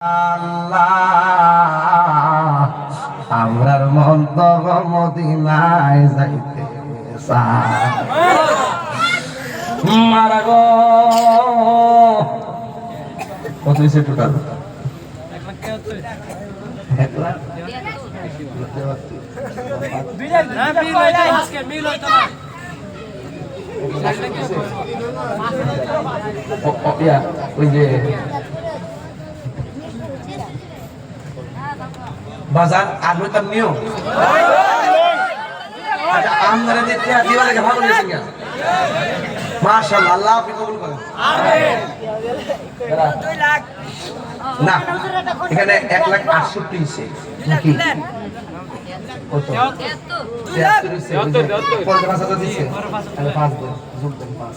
আল্লাহ আমরার মন তো মদিনায় যাইতে চায় মারা গো কত হইছে টোটাল 1 লাখ ওই যে বাজার আগ্রহতাম নিও আচ্ছা আমদারে দিতে দিওয়ালে ভালো হয়েছে কি মাশাআল্লাহ আল্লাহ আপনি কবুল করেন আমিন 2 লাখ না এখানে 1,68,000 হইছে নাকি কত 73 50,000 দিছে তাহলে 5 দেন যোগ দেন 5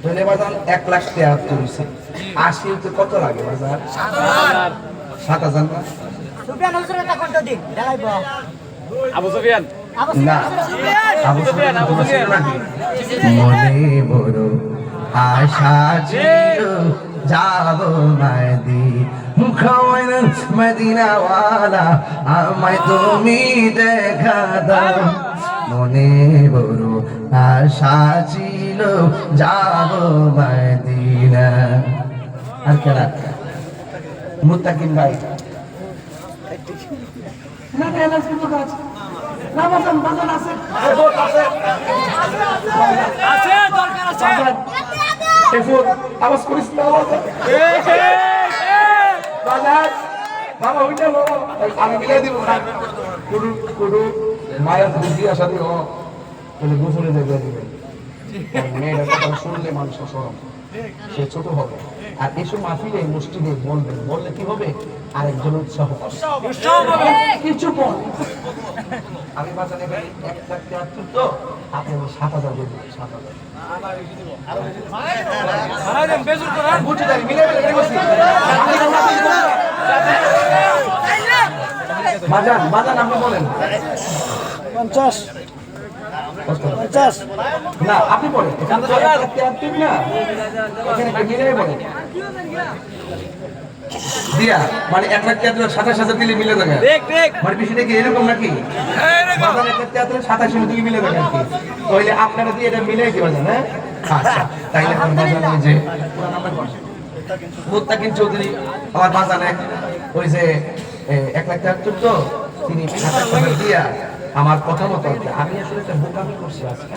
ধরে বাজার 1,73,000 হইছে 80 তে কত লাগে বাজার 7,000 না সুফিয়ান হুজুর এটা কত দিন দেখাইবো আবু সুফিয়ান মনে বড় আশা ছিল যাব মদিনাওয়ালা আমায় তুমি দেখা দাও মনে বড় আশা ছিল যাব মদিনা আর কেন মুত্তাকিন ভাই না না শুধু কাজ না বাজান বাজান আছে আছে দরকার আছে এফোর আওয়াজ করিস না বাজান বাবা ওইটা লো আমি মিলাই দিব কুড়ু কুড়ু মায়ের বুদ্ধি আসা দিও বলে গোসলে দেবে দিবে মেয়েরা কথা শুনলে মানুষ শরম সে ছোট হবে আর এসব মাহফিলে মসজিদে বলবেন বললে কি হবে আরেকজন উৎসাহ হবে কিছু বল আমি বাজারে 1,73 তো আপনি 7,000 দেবেন 7,000 বাজান বাজান আপনি বলেন 50 না আপনি বলেন না দিয়া মানে 1,73,000 দিলে মিলে যাবে মানে বিষয়টা কি এরকম নাকি 1,73,000 দিলে মিলে যাবে কি তাহলে আপনারা দিয়ে এটা মিলে কি বাজান হ্যাঁ আচ্ছা তাইলে এখন বাজান ওই যে মুত্তাকিন চৌধুরী আমার বাজানে ওই যে 1,73,000 তো তিনি 7,000 দিয়া আমার কথা মতো আমি আসলে একটা বোকামি করছি আজকে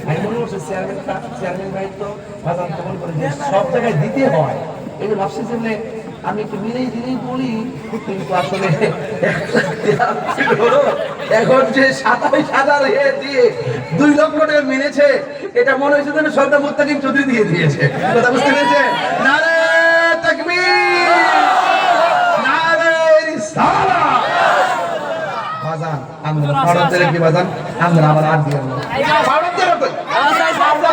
আমি মনে করছি চেয়ারম্যান ভাই তো বাজান কেমন করে সব জায়গায় দিতে হয় এই যে ভাবছি যে আমি একটু মিলেই দিলেই বলি কিন্তু আসলে এখন যে 27,000 দিয়ে 2 লক্ষ টাকা মিলেছে এটা মনে হয়েছে যেন সরকার মুত্তাকিন চৌধুরী দিয়ে দিয়েছে কথা বুঝতে পেরেছে নারে তাকবীর নারে রিসালাত বাজান আমরা পড়তে কি বাজান আমরা আবার আর দিও